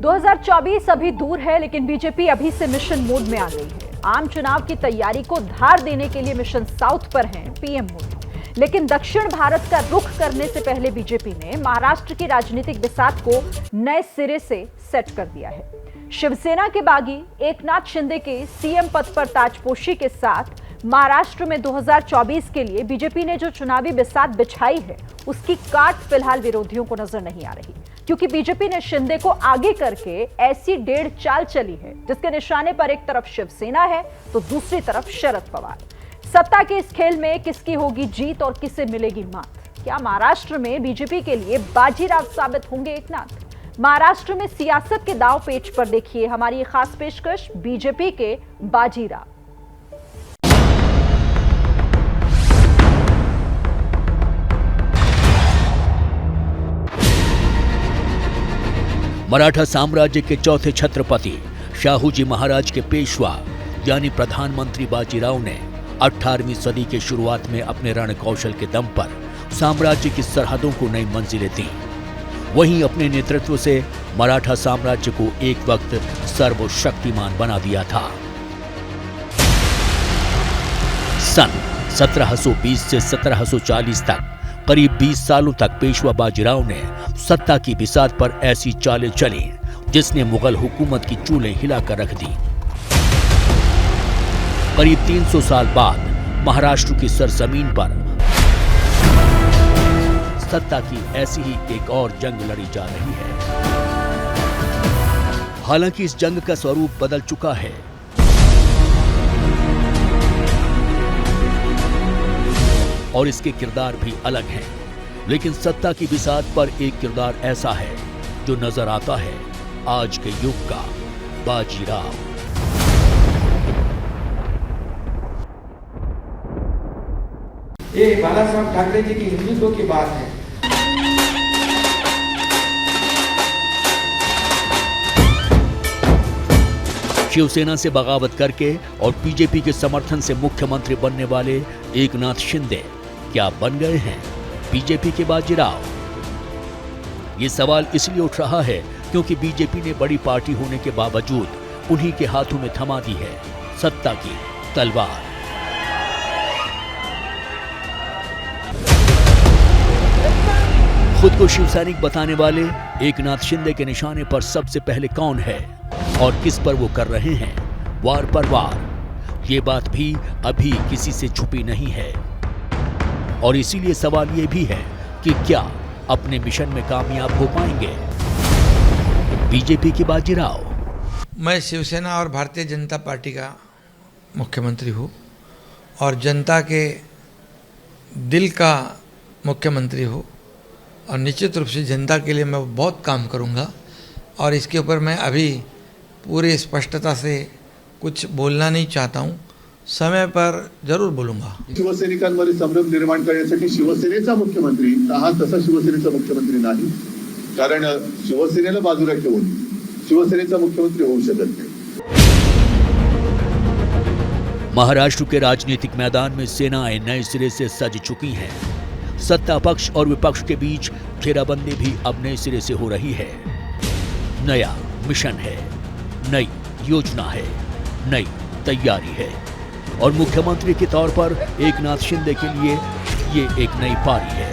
2024 अभी दूर है, लेकिन बीजेपी अभी से मिशन मोड में आ गई है। आम चुनाव की तैयारी को धार देने के लिए मिशन साउथ पर हैं पीएम मोदी। लेकिन दक्षिण भारत का रुख करने से पहले बीजेपी ने महाराष्ट्र की राजनीतिक बिसात को नए सिरे से सेट कर दिया है। शिवसेना के बागी एकनाथ शिंदे के सीएम पद पर ताजपोशी के साथ महाराष्ट्र में 2024 के लिए बीजेपी ने जो चुनावी बिसात बिछाई है, उसकी काट फिलहाल विरोधियों को नजर नहीं आ रही, क्योंकि बीजेपी ने शिंदे को आगे करके ऐसी डेढ़ चाल चली है जिसके निशाने पर एक तरफ शिवसेना है तो दूसरी तरफ शरद पवार। सत्ता के इस खेल में किसकी होगी जीत और किसे मिलेगी मात? क्या महाराष्ट्र में बीजेपी के लिए बाजीराव साबित होंगे एकनाथ? महाराष्ट्र में सियासत के दांव पेच पर देखिए हमारी खास पेशकश बीजेपी के बाजीराव। मराठा साम्राज्य के चौथे छत्रपति शाहूजी महाराज के पेशवा यानी प्रधानमंत्री बाजीराव ने 18वीं सदी के शुरुआत में अपने रण कौशल के दम पर साम्राज्य की सरहदों को नई मंजिलें दी। वहीं अपने नेतृत्व से मराठा साम्राज्य को एक वक्त सर्वशक्तिमान बना दिया था। सन 1720 से 1740 तक करीब 20 सालों तक पेशवा बाजीराव ने सत्ता की बिसात पर ऐसी चालें चली जिसने मुगल हुकूमत की चूल्हे हिलाकर रख दी। करीब 300 साल बाद महाराष्ट्र की सरजमीन पर सत्ता की ऐसी ही एक और जंग लड़ी जा रही है। हालांकि इस जंग का स्वरूप बदल चुका है और इसके किरदार भी अलग हैं, लेकिन सत्ता की बिसात पर एक किरदार ऐसा है जो नजर आता है आज के युग का बाजीराव। ये बाला साहब ठाकरे जी की हिंदुत्व की बात है। शिवसेना से बगावत करके और बीजेपी के समर्थन से मुख्यमंत्री बनने वाले एकनाथ शिंदे क्या बन गए हैं बीजेपी के बाजीराव? ये सवाल इसलिए उठ रहा है क्योंकि बीजेपी ने बड़ी पार्टी होने के बावजूद उन्हीं के हाथों में थमा दी है सत्ता की तलवार। खुद को शिवसैनिक बताने वाले एकनाथ शिंदे के निशाने पर सबसे पहले कौन है और किस पर वो कर रहे हैं वार पर वार? ये बात भी अभी किसी से छुपी नहीं है और इसीलिए सवाल ये भी है कि क्या अपने मिशन में कामयाब हो पाएंगे बीजेपी के बाजीराव? मैं शिवसेना और भारतीय जनता पार्टी का मुख्यमंत्री हूँ और जनता के दिल का मुख्यमंत्री हूँ और निश्चित रूप से जनता के लिए मैं बहुत काम करूँगा और इसके ऊपर मैं अभी पूरी स्पष्टता से कुछ बोलना नहीं चाहता हूँ। समय पर जरूर बोलूंगा। शिवसैनिकांमध्ये संभ्रम निर्माण करण्यासाठी शिवसेनेचा मुख्यमंत्री हा तसा शिवसेनेचा मुख्यमंत्री नाही, कारण शिवसेनेला बाजूला ठेवून शिवसेनेचा मुख्यमंत्री होऊ शकत नहीं। महाराष्ट्र के राजनीतिक मैदान में सेनाएं नए सिरे से सज चुकी हैं। सत्ता पक्ष और विपक्ष के बीच घेराबंदी भी अब नए सिरे से हो रही है। नया मिशन है, नई योजना है, नई तैयारी है और मुख्यमंत्री के तौर पर एकनाथ शिंदे के लिए ये एक नई पारी है।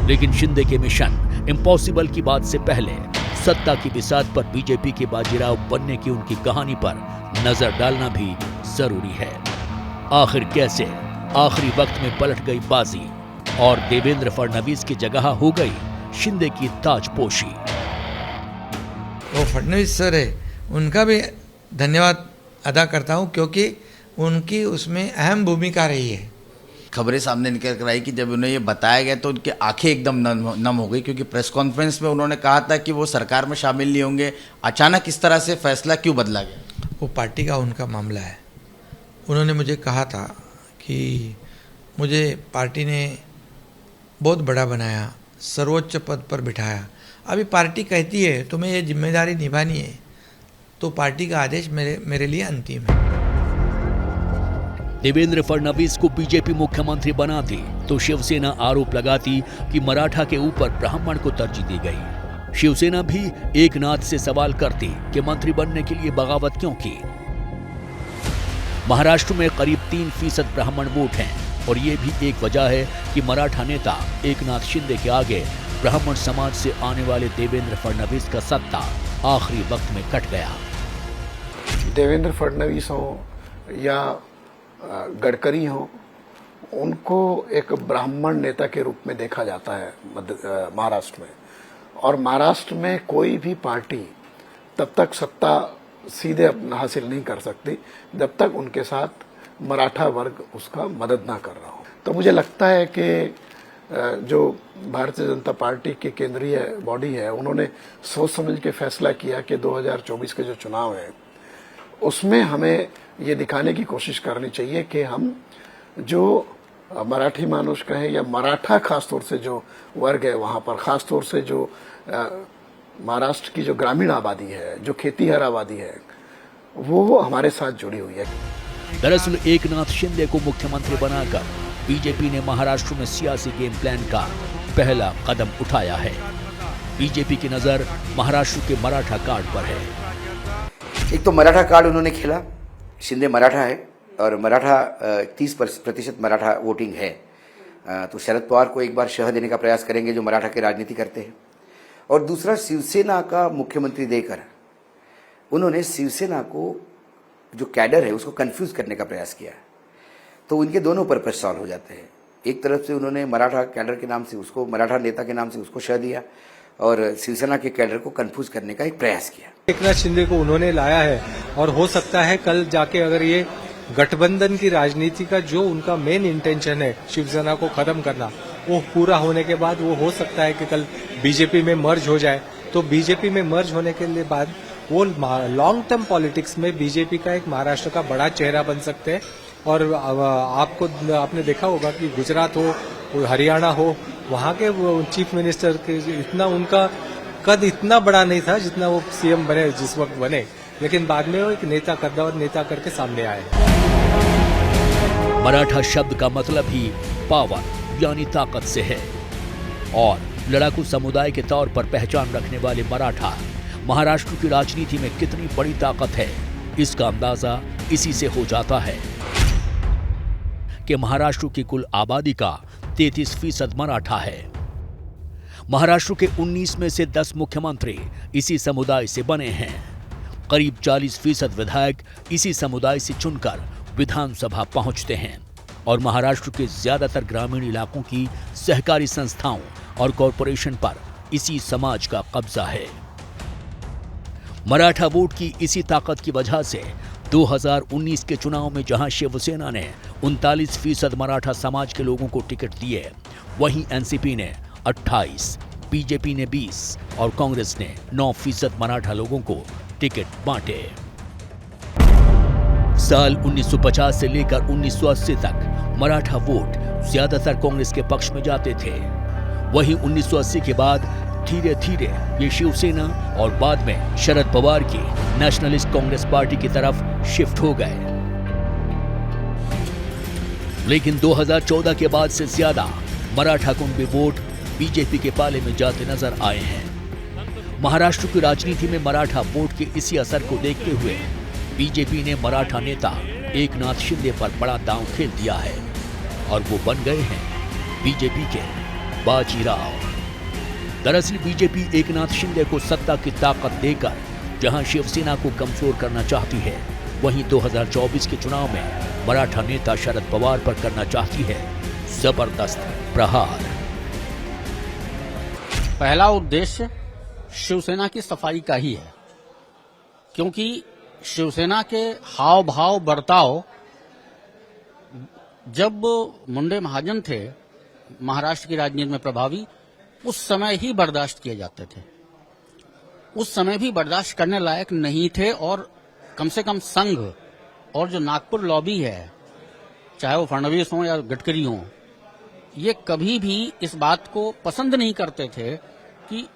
लेकिन शिंदे के मिशन इम्पॉसिबल की बात से पहले सत्ता की बिसात पर बीजेपी के बाजीराव बनने की उनकी कहानी पर नजर डालना भी जरूरी है। आखिर कैसे आखिरी वक्त में पलट गई बाजी और देवेंद्र फडणवीस की जगह हो गई शिंदे की ताजपोशी? वो फडणवीस सर है, उनका भी धन्यवाद अदा करता हूं क्योंकि उनकी उसमें अहम भूमिका रही है। खबरें सामने निकल कर आई कि जब उन्हें ये बताया गया तो उनकी आंखें एकदम नम हो गई, क्योंकि प्रेस कॉन्फ्रेंस में उन्होंने कहा था कि वो सरकार में शामिल नहीं होंगे। अचानक इस तरह से फैसला क्यों बदला गया? वो पार्टी का उनका मामला है। उन्होंने मुझे कहा था कि मुझे पार्टी ने बहुत बड़ा बनाया, सर्वोच्च पद पर बिठाया, अभी पार्टी कहती है तुम्हें ये जिम्मेदारी निभानी है, तो पार्टी का आदेश मेरे लिए अंतिम है। देवेंद्र फडणवीस को बीजेपी मुख्यमंत्री बनाती तो शिवसेना आरोप लगाती कि मराठा के ऊपर ब्राह्मण को तरजीह दी गई। शिवसेना भी एकनाथ से सवाल करती कि मंत्री बनने के लिए बगावत क्यों की। महाराष्ट्र में करीब 3% ब्राह्मण वोट हैं और ये भी एक वजह है कि मराठा नेता एकनाथ शिंदे के आगे ब्राह्मण समाज से आने वाले देवेंद्र फडणवीस का सत्ता आखिरी वक्त में कट गया। देवेंद्र फडणवीस हो या गडकरी हो, उनको एक ब्राह्मण नेता के रूप में देखा जाता है महाराष्ट्र में। और महाराष्ट्र में कोई भी पार्टी तब तक सत्ता सीधे हासिल नहीं कर सकती जब तक उनके साथ मराठा वर्ग उसका मदद ना कर रहा हो। तो मुझे लगता है कि जो भारतीय जनता पार्टी की केंद्रीय बॉडी है, उन्होंने सोच समझ के फैसला किया कि 2024 के जो चुनाव है उसमें हमें ये दिखाने की कोशिश करनी चाहिए कि हम जो मराठी मानुष कहें या मराठा खासतौर से जो वर्ग है वहां पर, खासतौर से जो महाराष्ट्र की जो ग्रामीण आबादी है, जो खेतीहर आबादी है, वो हमारे साथ जुड़ी हुई है। दरअसल एकनाथ शिंदे को मुख्यमंत्री बनाकर बीजेपी ने महाराष्ट्र में सियासी गेम प्लान का पहला कदम उठाया है। बीजेपी की नजर महाराष्ट्र के मराठा कार्ड पर है। एक तो मराठा कार्ड उन्होंने खेला, शिंदे मराठा है और मराठा 30% मराठा वोटिंग है, तो शरद पवार को एक बार शह देने का प्रयास करेंगे जो मराठा की राजनीति करते हैं। और दूसरा, शिवसेना का मुख्यमंत्री देकर उन्होंने शिवसेना को जो कैडर है उसको कंफ्यूज करने का प्रयास किया, तो उनके दोनों पर्पस सॉल्व हो जाते हैं। एक तरफ से उन्होंने मराठा कैडर के नाम से उसको, मराठा नेता के नाम से उसको शह दिया और शिवसेना के कैडर को कंफ्यूज करने का एक प्रयास किया। एकनाथ शिंदे को उन्होंने लाया है और हो सकता है कल जाके अगर ये गठबंधन की राजनीति का जो उनका मेन इंटेंशन है शिवसेना को खत्म करना, वो पूरा होने के बाद वो हो सकता है कि कल बीजेपी में मर्ज हो जाए। तो बीजेपी में मर्ज होने के लिए बाद वो लॉन्ग टर्म पॉलिटिक्स में बीजेपी का एक महाराष्ट्र का बड़ा चेहरा बन सकते हैं। और आपने देखा होगा कि गुजरात हो, हरियाणा हो, वहां के चीफ मिनिस्टर के इतना उनका कद इतना बड़ा नहीं था जितना वो सीएम बने जिस वक्त बने, लेकिन बाद में वो एक नेता कद्दावर नेता करके सामने आए। मराठा शब्द का मतलब ही पावर यानी ताकत से है और लड़ाकू समुदाय के तौर पर पहचान रखने वाले मराठा महाराष्ट्र की राजनीति में कितनी बड़ी ताकत है, इसका अंदाजा इसी से हो जाता है कि महाराष्ट्र की कुल आबादी का 33% मराठा है। महाराष्ट्र के 19 में से 10 मुख्यमंत्री इसी समुदाय से बने हैं। करीब 40% विधायक इसी समुदाय से चुनकर विधानसभा पहुंचते हैं और महाराष्ट्र के ज्यादातर ग्रामीण इलाकों की सहकारी संस्थाओं और कॉरपोरेशन पर इसी समाज का कब्जा है। मराठा वोट की इसी ताकत की वजह से 2019 के चुनाव में जहां शिवसेना ने 39% मराठा समाज के लोगों को टिकट दिए, वहीं एनसीपी ने 28, बीजेपी ने 20 और कांग्रेस ने 9% मराठा लोगों को टिकट बांटे। साल 1950 से लेकर 1980 तक मराठा वोट ज्यादातर कांग्रेस के पक्ष में जाते थे। वहीं 1980 के बाद धीरे धीरे ये शिवसेना और बाद में शरद पवार की नेशनलिस्ट कांग्रेस पार्टी की तरफ शिफ्ट हो गए। लेकिन 2014 के बाद से ज्यादा मराठा कुंभी वोट बीजेपी के पाले में जाते नजर आए हैं। महाराष्ट्र की राजनीति में मराठा वोट के इसी असर को देखते हुए बीजेपी ने मराठा नेता एकनाथ शिंदे पर बड़ा दांव खेल दिया है और वो बन गए हैं बीजेपी के बाजीराव। दरअसल बीजेपी एकनाथ शिंदे को सत्ता की ताकत देकर जहां शिवसेना को कमजोर करना चाहती है, वहीं 2024 के चुनाव में मराठा नेता शरद पवार पर करना चाहती है जबरदस्त प्रहार। पहला उद्देश्य शिवसेना की सफाई का ही है, क्योंकि शिवसेना के हाव भाव बर्ताव जब मुंडे महाजन थे महाराष्ट्र की राजनीति में प्रभावी, उस समय ही बर्दाश्त किए जाते थे। उस समय भी बर्दाश्त करने लायक नहीं थे और कम से कम संघ और जो नागपुर लॉबी है, चाहे वो फडणवीस हो या गडकरी हो, ये कभी भी इस बात को पसंद नहीं करते थे कि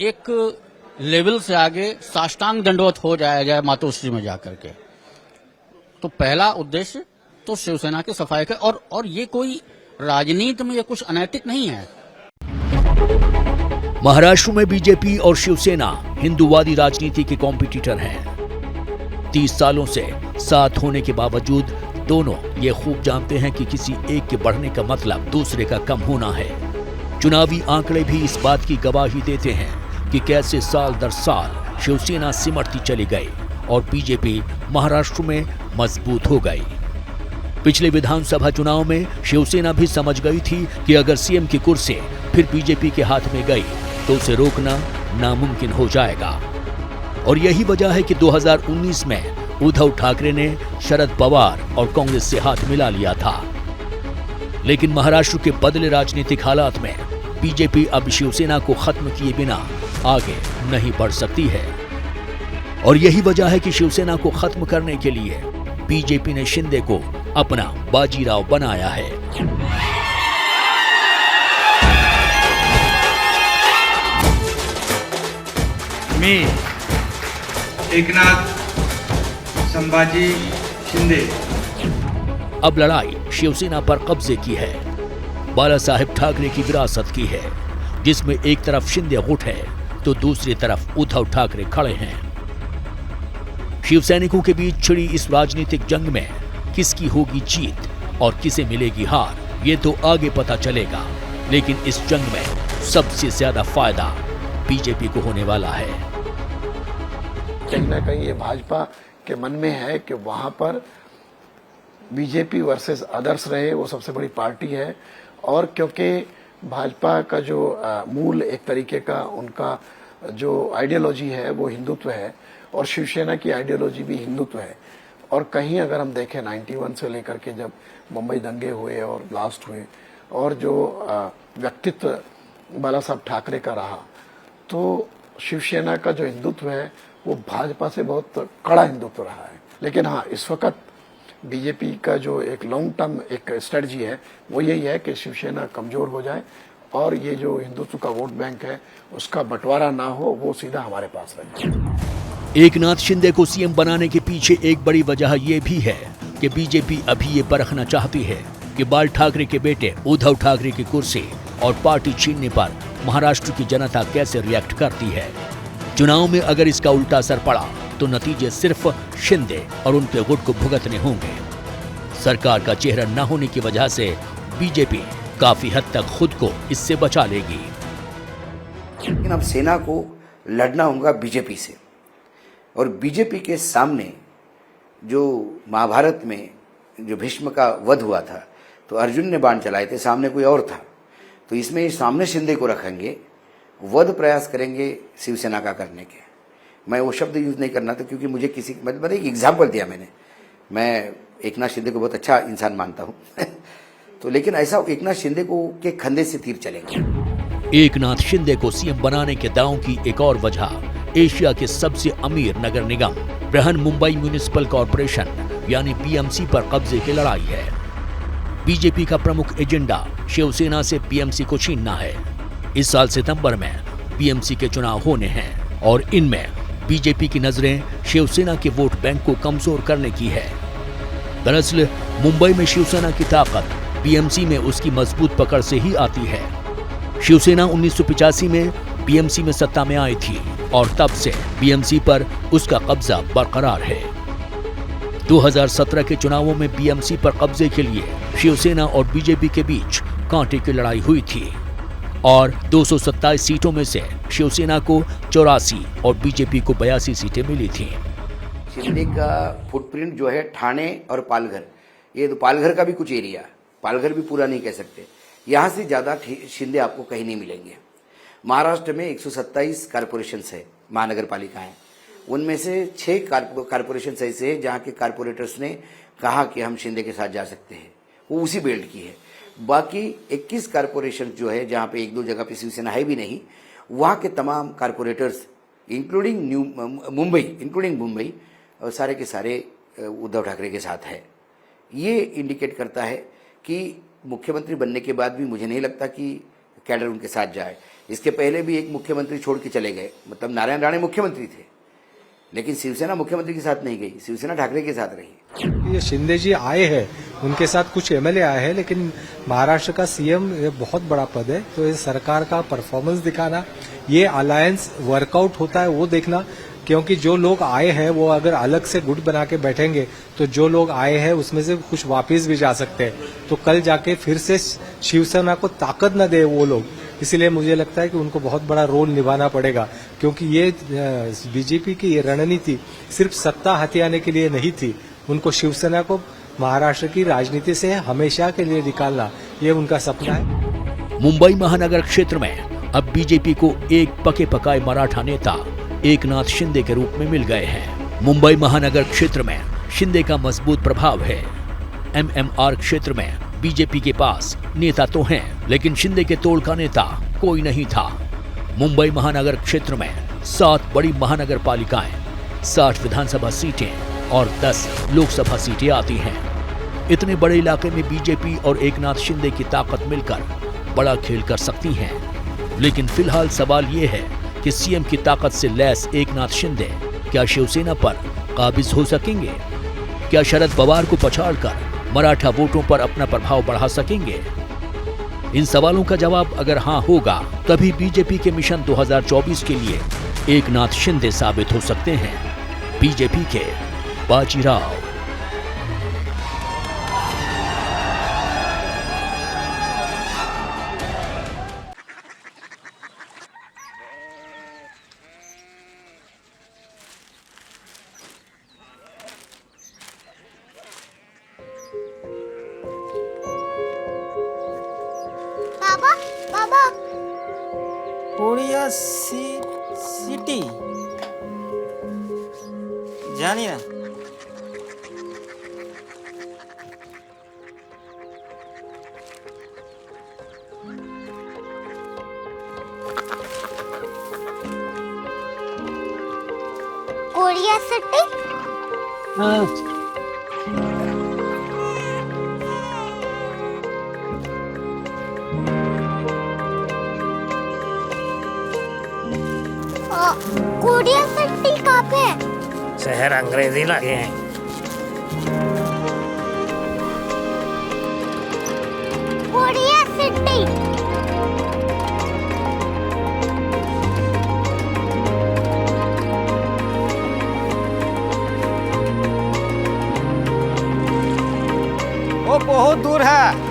एक लेवल से आगे साष्टांग दंडवत हो जाए मातोश्री में जाकर के। तो पहला उद्देश्य तो शिवसेना की सफाई का, और ये कोई राजनीति में ये कुछ अनैतिक नहीं है। महाराष्ट्र में बीजेपी और शिवसेना हिंदूवादी राजनीति के कॉम्पिटिटर हैं। 30 सालों से साथ होने के बावजूद दोनों ये खूब जानते हैं कि किसी एक के बढ़ने का मतलब दूसरे का कम होना है। चुनावी आंकड़े भी इस बात की गवाही देते हैं कि कैसे साल दर साल शिवसेना सिमटती चली गई और बीजेपी महाराष्ट्र में मजबूत हो गई। पिछले विधानसभा चुनाव में शिवसेना भी समझ गई थी कि अगर सीएम की कुर्सी फिर बीजेपी के हाथ में गई तो उसे रोकना नामुमकिन हो जाएगा। और यही वजह है कि 2019 में उद्धव ठाकरे ने शरद पवार और कांग्रेस से हाथ मिला लिया था। लेकिन महाराष्ट्र के बदले राजनीतिक हालात में बीजेपी अब शिवसेना को खत्म किए बिना आगे नहीं बढ़ सकती है। और यही वजह है कि शिवसेना को खत्म करने के लिए बीजेपी ने शिंदे को अपना बाजीराव बनाया है। मी एकनाथ संभाजी शिंदे। अब लड़ाई शिवसेना पर कब्जे की है। बाला साहेब ठाकरे की विरासत की है, जिसमें एक तरफ शिंदे गुट है तो दूसरी तरफ उद्धव ठाकरे खड़े हैं। शिवसैनिकों के बीच छिड़ी इस राजनीतिक जंग में किसकी होगी जीत और किसे मिलेगी हार, ये तो आगे पता चलेगा। लेकिन इस जंग में सबसे ज्यादा फायदा बीजेपी को होने वाला है। कहीं ना कहीं ये भाजपा के मन में है कि वहां पर बीजेपी वर्सेस अदर्स रहे, वो सबसे बड़ी पार्टी है। और क्योंकि भाजपा का जो मूल एक तरीके का उनका जो आइडियोलॉजी है वो हिंदुत्व है और शिवसेना की आइडियोलॉजी भी हिंदुत्व है। और कहीं अगर हम देखें 91 से लेकर के जब मुंबई दंगे हुए और ब्लास्ट हुए और जो व्यक्तित्व बाला साहब ठाकरे का रहा, तो शिवसेना का जो हिंदुत्व है वो भाजपा से बहुत कड़ा हिंदुत्व रहा है। लेकिन हाँ, इस वक्त बीजेपी का जो एक लॉन्ग टर्म एक स्ट्रेटजी है वो यही है कि शिवसेना कमजोर हो जाए और ये जो हिंदुत्व का वोट बैंक है उसका बंटवारा ना हो, वो सीधा हमारे पास रहे। एकनाथ शिंदे को सीएम बनाने के पीछे एक बड़ी वजह यह भी है कि बीजेपी अभी ये परखना चाहती है कि बाल ठाकरे के बेटे उद्धव ठाकरे की कुर्सी और पार्टी छीनने पर महाराष्ट्र की जनता कैसे रिएक्ट करती है। चुनाव में अगर इसका उल्टा असर पड़ा तो नतीजे सिर्फ शिंदे और उनके गुट को भुगतने होंगे। सरकार का चेहरा न होने की वजह से बीजेपी काफी हद तक खुद को इससे बचा लेगी। लेकिन अब सेना को लड़ना होगा बीजेपी से, और बीजेपी के सामने जो महाभारत में जो भीष्म का वध हुआ था तो अर्जुन ने बाण चलाए थे, सामने कोई और था। तो इसमें सामने शिंदे को रखेंगे, वध प्रयास करेंगे शिवसेना का करने के। मैं वो शब्द यूज नहीं करना था क्योंकि मुझे किसी मतलब एक एग्जाम्पल दिया मैंने। मैं एकनाथ शिंदे को बहुत अच्छा इंसान मानता हूँ तो लेकिन ऐसा एकनाथ शिंदे को के खंदे से तीर चलेंगे। एकनाथ शिंदे को सीएम बनाने के दांव की एक और वजह एशिया के सबसे अमीर नगर निगम बृहन मुंबई म्युनिसिपल कॉरपोरेशन यानी बीएमसी पर कब्जे की लड़ाई है। बीजेपी का प्रमुख एजेंडा शिवसेना से बीएमसी को छीनना है। इस साल सितंबर में बीएमसी के चुनाव होने हैं और इनमें बीजेपी की नजरें शिवसेना के वोट बैंक को कमजोर करने की है। दरअसल मुंबई में शिवसेना की ताकत बीएमसी में उसकी मजबूत पकड़ से ही आती है। शिवसेना 1985 में बीएमसी में सत्ता में आई थी और तब से बीएमसी पर उसका कब्जा बरकरार है। 2017 के चुनावों में बीएमसी पर कब्जे के लिए शिवसेना और बीजेपी के बीच कांटे की लड़ाई हुई थी और 227 सीटों में से शिवसेना को 84 और बीजेपी को 82 सीटें मिली थी। शिंदे का फुटप्रिंट जो है ठाणे और पालघर, ये तो पालघर का भी कुछ एरिया, पालघर भी पूरा नहीं कह सकते, यहाँ से ज़्यादा शिंदे आपको कहीं नहीं मिलेंगे। महाराष्ट्र में 127 कारपोरेशन है, महानगर पालिकाएं, उनमें से 6 कारपोरेशन ऐसे हैं जहाँ के कारपोरेटर्स ने कहा कि हम शिंदे के साथ जा सकते हैं, वो उसी बेल्ट की है। बाकी 21 कारपोरेशन जो है जहाँ पे 1-2 जगह पे शिवसेना है भी नहीं, वहाँ के तमाम कारपोरेटर्स इंक्लूडिंग मुंबई और सारे के सारे उद्धव ठाकरे के साथ है। ये इंडिकेट करता है कि मुख्यमंत्री बनने के बाद भी मुझे नहीं लगता कि कैडर उनके साथ जाए। इसके पहले भी एक मुख्यमंत्री छोड़ के चले गए, मतलब नारायण राणे मुख्यमंत्री थे लेकिन शिवसेना मुख्यमंत्री के साथ नहीं गई, शिवसेना ठाकरे के साथ रही। ये शिंदे जी आए हैं, उनके साथ कुछ एमएलए आए हैं, लेकिन महाराष्ट्र का सीएम ये बहुत बड़ा पद है, तो ये सरकार का परफॉर्मेंस दिखाना, ये अलायंस वर्कआउट होता है वो देखना, क्योंकि जो लोग आए हैं वो अगर अलग से गुट बना के बैठेंगे तो जो लोग आए हैं उसमें से कुछ वापस भी जा सकते हैं, तो कल जाके फिर से शिवसेना को ताकत न दे वो लोग। इसलिए मुझे लगता है कि उनको बहुत बड़ा रोल निभाना पड़ेगा, क्योंकि ये बीजेपी की ये रणनीति सिर्फ सत्ता हथियाने के लिए नहीं थी, उनको शिवसेना को महाराष्ट्र की राजनीति से हमेशा के लिए निकालना ये उनका सपना है। मुंबई महानगर क्षेत्र में अब बीजेपी को एक पके पकाए मराठा नेता एकनाथ शिंदे के रूप में मिल गए हैं। मुंबई महानगर क्षेत्र में शिंदे का मजबूत प्रभाव है। एमएमआर क्षेत्र में बीजेपी के पास नेता तो हैं, लेकिन शिंदे के तोड़ का नेता कोई नहीं था। मुंबई महानगर क्षेत्र में 7 बड़ी महानगर पालिकाएं, 60 विधानसभा सीटें और 10 लोकसभा सीटें आती हैं। इतने बड़े इलाके में बीजेपी और एकनाथ शिंदे की ताकत मिलकर बड़ा खेल कर सकती हैं। लेकिन फिलहाल सवाल ये है कि सीएम की ताकत से लैस एकनाथ शिंदे क्या शिवसेना पर काबिज हो सकेंगे? क्या शरद पवार को पछाड़कर मराठा वोटों पर अपना प्रभाव बढ़ा सकेंगे? इन सवालों का जवाब अगर हां होगा, तभी बीजेपी के मिशन 2024 के लिए एकनाथ शिंदे साबित हो सकते हैं बीजेपी के बाजीराव। कोरिया सिटी जानी ना। Korea city? हाँ। कोरिया सिटी कहाँ पे है? शहर अंग्रेजी लगे हैं। Korea city. वो बहुत दूर है।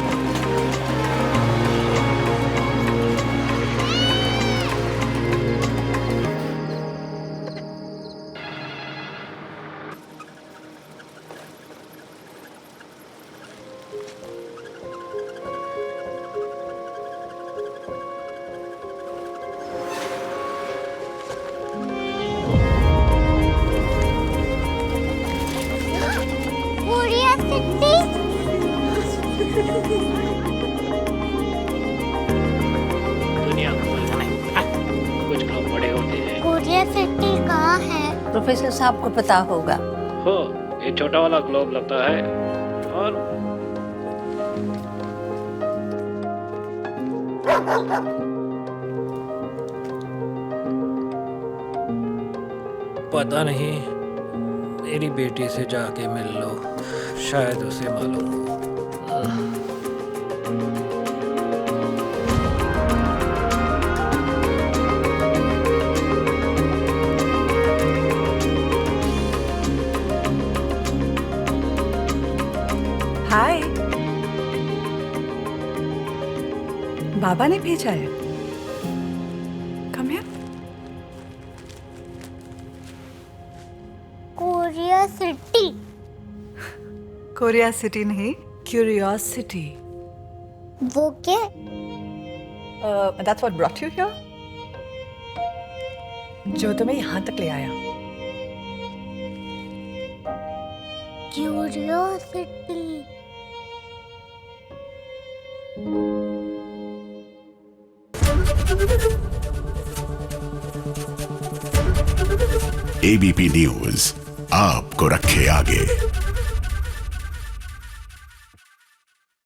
दुनिया कुछ लोग बड़े होते हैं। कोरिया सिटी कहाँ है? प्रोफेसर साहब को पता होगा। हो, ये छोटा वाला ग्लोब लगता है और पता नहीं, मेरी बेटी से जाके मिल लो, शायद उसे मालूम हो। हाय, बाबा ने भेजा है। Come here. Korea city. Korea city नहीं, क्यूरियोसिटी। वो क्या? That's what brought you here? जो तुम्हें यहाँ तक ले आया। क्यूरियोसिटी। एबीपी न्यूज आपको रखे आगे।